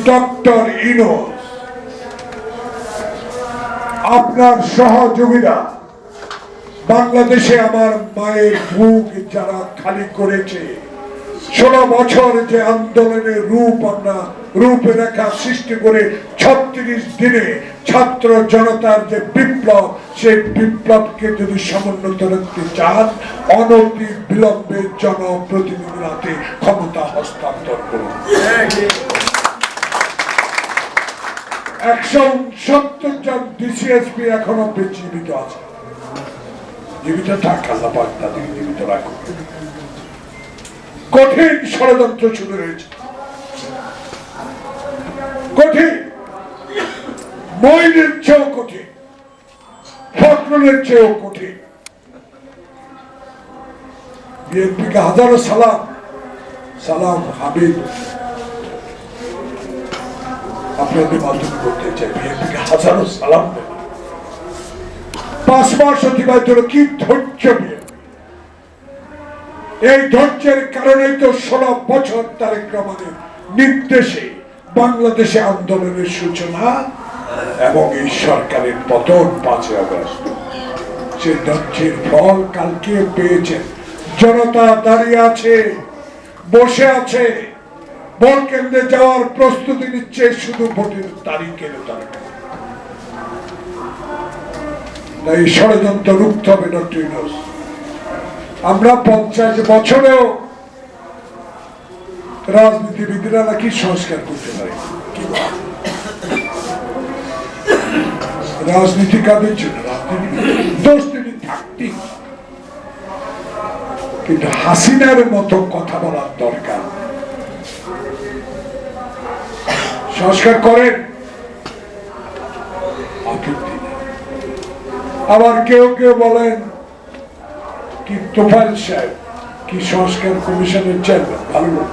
Doctor Yunus আপনার সহযোগীরা বাংলাদেশে আমার মায়ের বুক যারা খালি করেছে, 16 বছর যে আন্দোলনের রূপরেখা সৃষ্টি করে 36 দিনে ছাত্র জনতার যে বিপ্লব, সেই বিপ্লবকে যদি সমুন্নত রাখতে চান, অনতি বিলম্বে জনপ্রতিনিধির হাতে ক্ষমতা হস্তান্তর করুন। 170 জন ডিসিএসপি এখনো জীবিত আছে। জীবিত থাক, আল্লাহ পাক তাদের জীবিত রাখুন। কঠিন ষড়যন্ত্র শুরু হয়েছে, কঠিন, মইনের চেয়েও কঠিন, ফখরুলের চেয়েও কঠিন। বিএনপিকে হাজারো সালাম হাবিব আপনাদের মাধ্যমে করতে চাই। বিএনপিকে হাজারো সালাম দেন। 5 মাস অতিবাহিত হলো, কি ধৈর্য বিএনপি। এই ধৈর্যের কারণেই তো 16 বছর তারেক রহমানের নির্দেশে বাংলাদেশে আন্দোলনের সূচনা এবং এই সরকারের পতন 5 আগস্ট। সে ধৈর্যের ফল কালকে পেয়েছেন। জনতা দাঁড়িয়ে আছে, বসে আছে, ভোট কেন্দ্রে যাওয়ার প্রস্তুতি নিচ্ছে, শুধু ভোটের তারিখের দরকার। তাই ষড়যন্ত্র রুখতে হবে ডক্টর ইউনূস। আমরা 50 বছরেও রাজনীতিবিদরা নাকি সংস্কার করতে পারে। রাজনীতি কাদের জন্য? দোষ তিনি থাকতেই, কিন্তু হাসিনার মতো কথা বলার দরকার। সংস্কার করেন, আপত্তি নেই। আবার কেউ কেউ বলেন কি তোফায়েল সাহেব কি সংস্কার কমিশনের চেয়ারম্যান, ভালো লোক,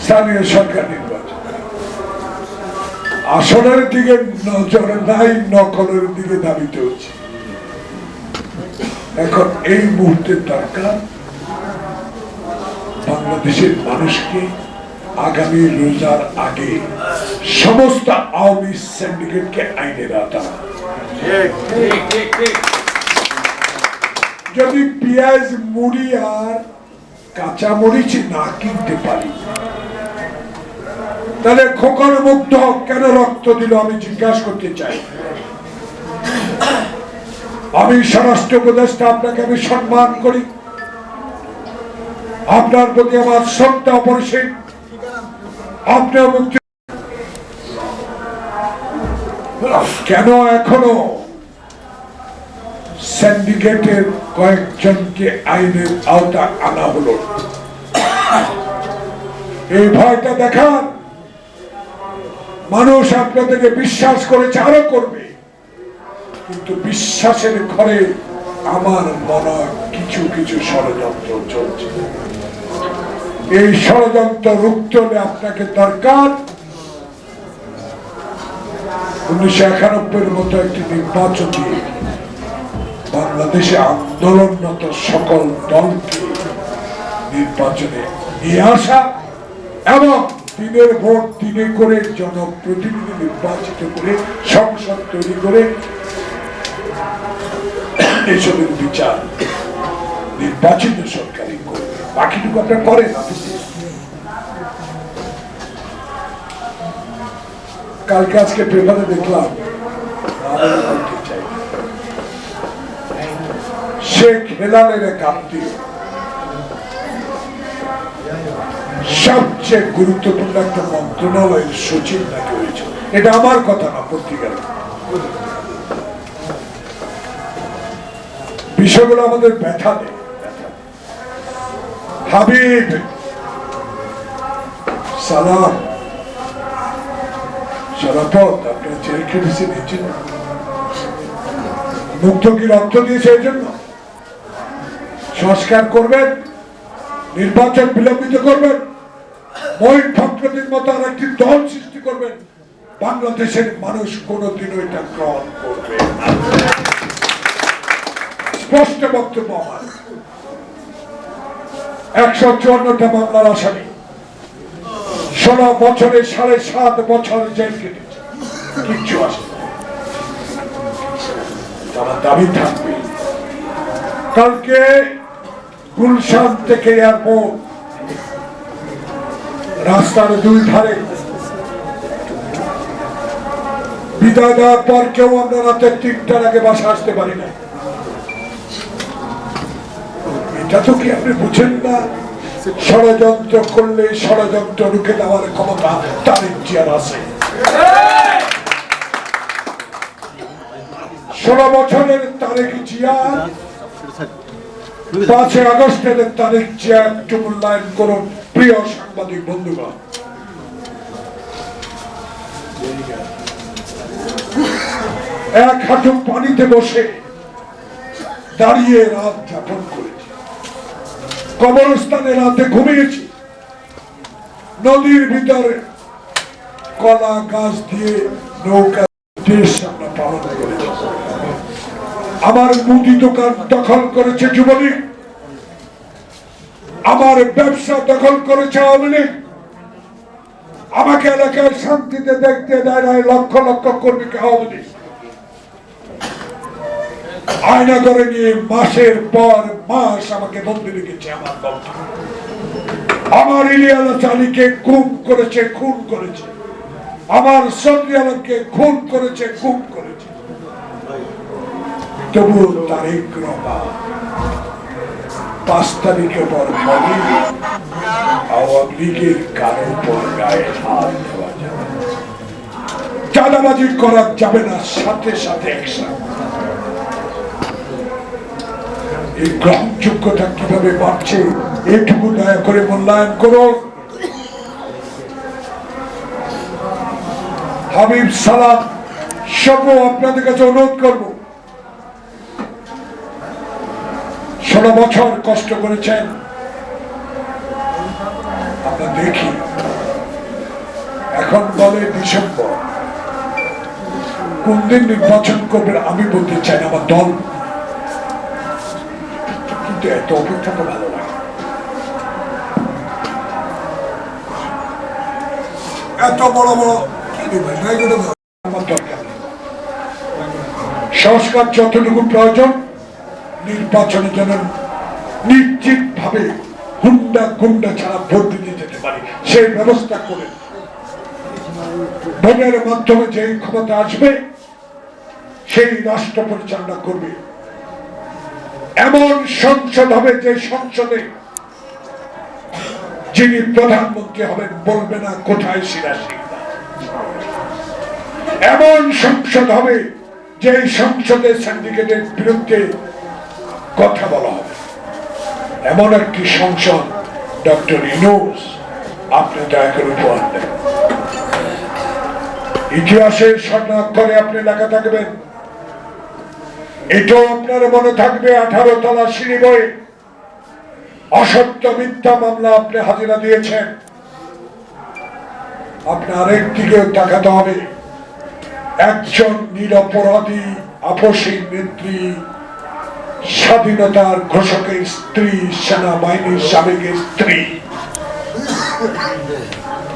স্থানীয় সরকার নির্বাচন। আসনের দিকে নজর নাই, নকলের দিকে ধাবিত হচ্ছে। এখন এই মুহূর্তে দরকার বাংলাদেশের মানুষকে আগামী রোজার আগে সমস্ত আওয়ামী সিন্ডিকেটকে আইনের আওতায়। যদি পেঁয়াজ, মুড়ি আর কাঁচা মরিচ না কিনতে পারি, তাহলে খোকন মুগ্ধ কেন রক্ত দিল আমি জিজ্ঞাসা করতে চাই। আমি স্বরাষ্ট্র উপদেষ্টা, আপনাকে আমি সম্মান করি, আপনার প্রতি আমার শ্রদ্ধা অপরিসীম। আপনার মুক্তি কেন এখনো সিন্ডিকেটের কয়েকজনকে আইনের আওতা আনা হলো? এই ভয়টা দেখান। মানুষ আপনাদেরকে বিশ্বাস করেছে, আরো করবে, কিন্তু বিশ্বাসের ঘরে আমার মনে কিছু কিছু ষড়যন্ত্র চলছে। এই ষড়যন্ত্র রুখতে হলে আপনাকে দরকার 1991 মতো একটি নির্বাচন দিয়ে বাংলাদেশে আন্দোলনরত সকল দলকে নির্বাচনে নিয়ে আসা এবং দিনের ভোট দিনে করে জনপ্রতিনিধি নির্বাচিত করে সংসদ তৈরি করে এসবের বিচার নির্বাচিত সরকারই করবে। বাকিটুকু আপনারা করেন। কালকে আজকে পেপারে দেখলাম শেখ হেলালের এক আত্মীয় সবচেয়ে গুরুত্বপূর্ণ একটা মন্ত্রণালয়ের সচিব নাকি হয়েছে। এটা আমার কথা না, পত্রিকার বিষয়গুলো আমাদের ব্যথা দেয়। হাবিব সালাম শরাফত আপনার জেল খেটেছেন এই জন্য, মুক্ত কি রক্ত দিয়েছে এই জন্য। সংস্কার করবেন, নির্বাচন বিলম্বিত করবেন, মঈন ফখরুদ্দিন মতো আর একটি দল সৃষ্টি করবেন, বাংলাদেশের মানুষ কোনদিনও এটা গ্রহণ করবে না। স্পষ্ট বক্তব্য আমার। 154টা মামলার আসামি, 16 বছরে 7.5 বছর জেল কেটেছে, কিচ্ছু আসে না। তারা দাবি থাকবে কালকে গুলশান থেকে এয়ারপোর্ট রাস্তার 2 ধারে বিদায় দেওয়ার পর কেউ আমরা রাতে 3টার আগে বাসা আসতে পারি না। এটা তো কি আপনি বুঝেন না? ষড়যন্ত্র করলে ষড়যন্ত্র রুখে দেওয়ার ক্ষমতা তারেক জিয়ার আছে। 16 বছরের তারেক জিয়া 5 আগস্টের তারেক জিয়া একটু মূল্যায়ন করুন প্রিয় সাংবাদিক বন্ধুগণ। এক হাঁটু পানিতে বসে দাঁড়িয়ে রাত যাপন করেছি, কবরস্থানে রাতে ঘুমিয়েছি, নদীর ভিতরে কলা গাছ দিয়ে নৌকা দেশ আমরা পালন করেছি। আমার মুদি দোকান দখল করেছে যুবলীগ, আমার ব্যবসা দখল করেছে আওয়ামী লীগ, আমাকে এলাকায় শান্তিতে দেখতে দেয় না লক্ষ লক্ষ কর্মীকে আওয়ামী লীগ। আয়না করে নিয়ে মাসের পর মাস আমাকে বন্দি রেখেছে আমার দল। আমার ইলিয়াস আলীকে খুন করেছে, আমার সদরি আলমকে খুন করেছে। তবু তারেক রহমান 5 তারিখের পর বলে আওয়ামী লীগের কারোর পর গায়ে হাত দেওয়া যাবে না, চাঁদাবাজি করা যাবে না, সাথে সাথে অ্যাকশন। এই গ্রহণযোগ্যতা কিভাবে বাড়ছে এটুকু দয়া করে মূল্যায়ন করুন। হাবিব সালাম সব আপনাদের কাছে অনুরোধ করব, 16 বছর কষ্ট করেছেন, আমরা দেখি এখন বলে ডিসেম্বর, কোন দিন নির্বাচন করবেন আমি বলতে চাই না, আমার দল, কিন্তু এত অপেক্ষা তো ভালো লাগে। এত বড় বড় আমার দরকার নেই। সংস্কার যতটুকু প্রয়োজন নির্বাচনের জন্য নিশ্চিত ভাবে গুন্ডা ছাড়া ভোট দিতে যেতে পারি সেই ব্যবস্থা করে ভোটের মাধ্যমে যে ক্ষমতা আসবে সেই রাষ্ট্র পরিচালনা করবে। এমন সংসদ হবে যে সংসদে যিনি প্রধানমন্ত্রী হবেন বলবে না কোথায় শিরা সিংহা। এমন সংসদ হবে যে সংসদে সিন্ডিকেটের বিরুদ্ধে কথা বলা হবে। এমন একটি সংসদ ডক্টর ইউনূস আপনি দয়া করে উপহার দেন। ইতিহাসের স্বর্ণাক্ষরে আপনি লেখা থাকবেন। এটাও আপনার মনে থাকবে 18 তলা সিঁড়ি বয়ে অসত্য মিথ্যা মামলা আপনি হাজিরা দিয়েছেন। আপনার আরেক দিকেও তাকাতে হবে, একজন নিরপরাধী আপসী নেত্রী, স্বাধীনতার ঘোষকের স্ত্রী, সেনাবাহিনীর সাবেকের স্ত্রী,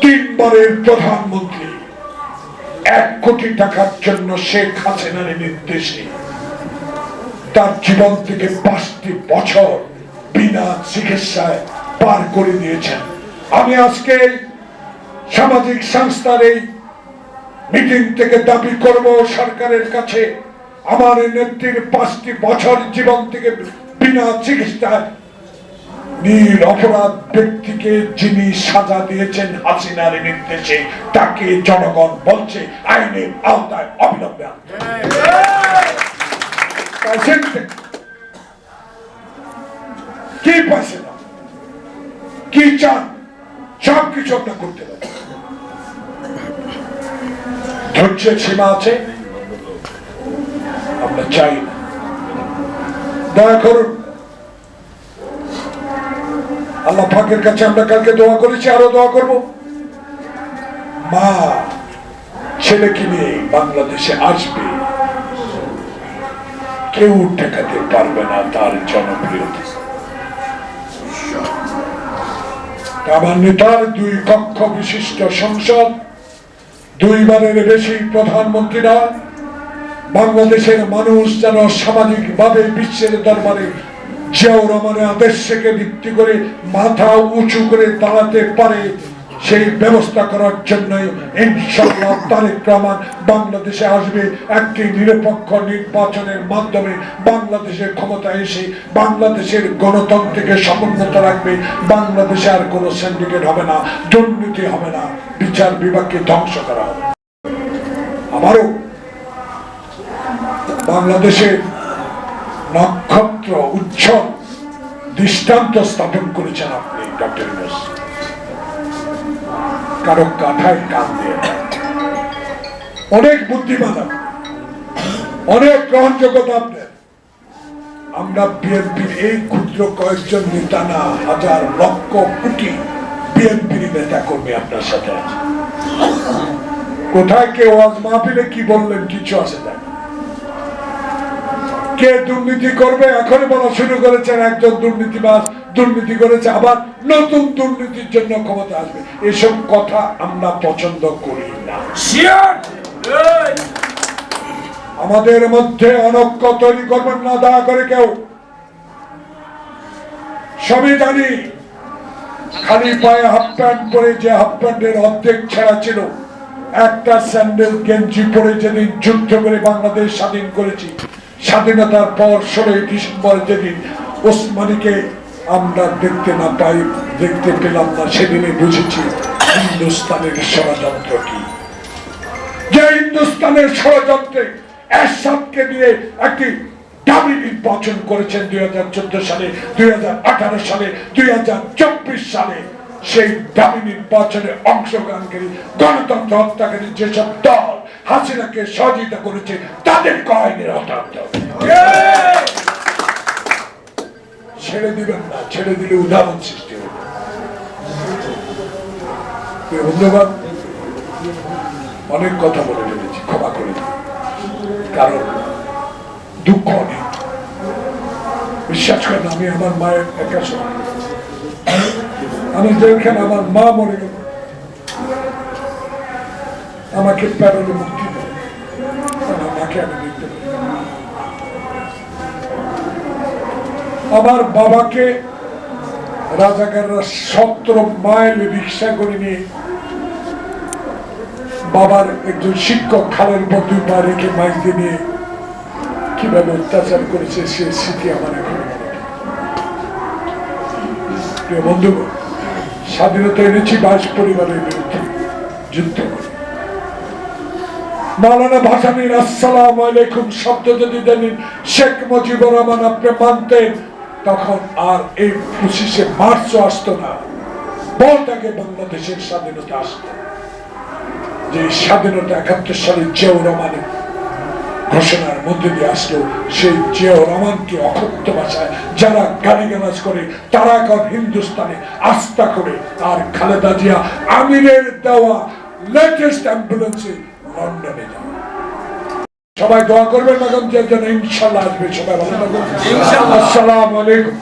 3 বারের প্রধানমন্ত্রী, 1 কোটি টাকার জন্য শেখ হাসিনার নির্দেশে তার জীবন থেকে 5টি বছর বিনা চিকিৎসায় পার করে দিয়েছেন। আমি আজকে সামাজিক সংস্থার এই মিটিং থেকে দাবি করব সরকারের কাছে, আমার নেত্রীর 5টি বছর জীবন থেকে বিনা চিকিৎসায় নিরপরাধ ব্যক্তিকে যিনি সাজা দিয়েছেন হাসিনার নির্দেশে, তাকে জনগণ বলছে আইনের আওতায় অবিলম্বে আনতে। কি পাইছে না, কি চান, সবকিছু আপনার করতে হবে। ধৈর্যের সীমা আছে, আমরা চাই না। দয়া করুন, আল্লাহ পাকের কাছে আমরা কালকে দোয়া করেছি, আরো দোয়া করব। মা ছেলেকে নিয়ে বাংলাদেশে আসবে, কেউ ঠেকাতে পারবে না তার জনপ্রিয়তা। আমার নেতার 2 কক্ষ বিশিষ্ট সংসদ, 2বারের বেশি প্রধানমন্ত্রীরা, বাংলাদেশের মানুষ যেন সামাজিকভাবে বিশ্বের দরবারে জিয়াউর রহমানের আদর্শকে ভিত্তি করে মাথা উঁচু করে দাঁড়াতে পারে, সেই ব্যবস্থা করার জন্য ইনশাআল্লাহ তারেক রহমান বাংলাদেশে আসবে। একটি নিরপেক্ষ নির্বাচনের মাধ্যমে বাংলাদেশের ক্ষমতায় এসে বাংলাদেশের গণতন্ত্রকে সমুন্নত রাখবে। বাংলাদেশে আর কোনো সিন্ডিকেট হবে না, দুর্নীতি হবে না, বিচার বিভাগকে ধ্বংস করা হবে। আমারও বাংলাদেশের নক্ষত্র উজ্জ্বল দৃষ্টান্ত স্থাপন করেছেন আপনি ডক্টর ইউনূস। কারো কাঠায় কান দিয়ে অনেক বুদ্ধিমান, অনেক গ্রহণযোগ্যতা আপনার। আমরা বিএনপির এই ক্ষুদ্র কয়েকজন নেতা না, হাজার লক্ষ কোটি বিএনপির নেতা কর্মী আপনার সাথে আছে। কোথায় কেউ আজ মাহফিলে কি বললেন কিছু আছে না। কে দুর্নীতি করবে এখনই বলা শুরু করেছেন, একজন দুর্নীতিবাজ দুর্নীতি করেছে, আবার নতুন দুর্নীতির জন্য ক্ষমতা আসবে। এসব কথা আমরা পছন্দ করি না। আমাদের মধ্যে অনৈক্য তৈরি করবেন না দয়া করে কেউ। সবই জানি, খালি পায়ে হাফ প্যান্ট পরে, যে হাফ প্যান্টের অর্ধেক ছেঁড়া ছিল, একটা স্যান্ডেল গেঞ্জি পরে যেদিন যুদ্ধ করে বাংলাদেশ স্বাধীন করেছি, স্বাধীনতার পর 16 ডিসেম্বর যেদিন ওসমানীকে আমরা দেখতে পেলাম না, সেদিনে বুঝেছি হিন্দুস্তানের ষড়যন্ত্র কি। যে হিন্দুস্তানের ষড়যন্ত্রে এরশাদকে দিয়ে একটি দাবি নির্বাচন করেছেন 2014 সালে, 2018 সালে, 2024 সালে, সেই দাবি নির্বাচনে অংশগ্রহণকারী গণতন্ত্র হত্যাকারী যেসব দল হাসিনাকে সহযোগিতা করেছে তাদের আইনের হতাহত ছেড়ে দিবেন না। ছেড়ে দিলে উদাহরণ সৃষ্টি হবে। ধন্যবাদ, অনেক কথা বলে ফেলেছি, ক্ষমা করে দিন। কারণ দুঃখ অনেক, বিশ্বাস করেন। আমি আমার মায়ের একা সময়, আমি যেখানে আমার মা মরে গেল, আমাকে প্যারোলে মুক্তি দেয়, আমার মাকে আমি দেখতে পাই। আমার বাবাকে রাজাকাররা 17 মাইল রিক্সা করে নিয়ে বাবার একজন শিক্ষক খালের উপর 2 পা রেখে মাইক দিয়ে নিয়ে কিভাবে অত্যাচার করেছে সে স্মৃতি আমার এখন মনে। প্রিয় বন্ধু, স্বাধীনতা এনেছি 22 পরিবারের বিরুদ্ধে যুদ্ধ করে। মাওলানা ভাসানীর আসসালামু আলাইকুম শব্দ যদি জানেন শেখ মুজিবুর রহমান আপনি মানতেন, তখন আর এই 25শে মার্চও আসতো না, বহুত আগে বাংলাদেশের স্বাধীনতা আসতো। যে স্বাধীনতা 71 সালে জিয়াউর রহমানের ঘোষণার মধ্যে দিয়ে আসলো, সেই জিয়াউর রহমানকে অকথ্য ভাষায় যারা গালিগালাজ করে তারা এখন হিন্দুস্তানে আস্থা করে, আর খালেদা জিয়া আমিরের দেওয়া লেটেস্ট অ্যাম্বুলেন্সে লন্ডনে যান। সবাই দোয়া করবেন বেগম জিয়ার জন্য, ইনশাআল্লাহ আসবে। সবাই ভালো থাকবেন, ইনশাআল্লাহ। আসসালামু আলাইকুম।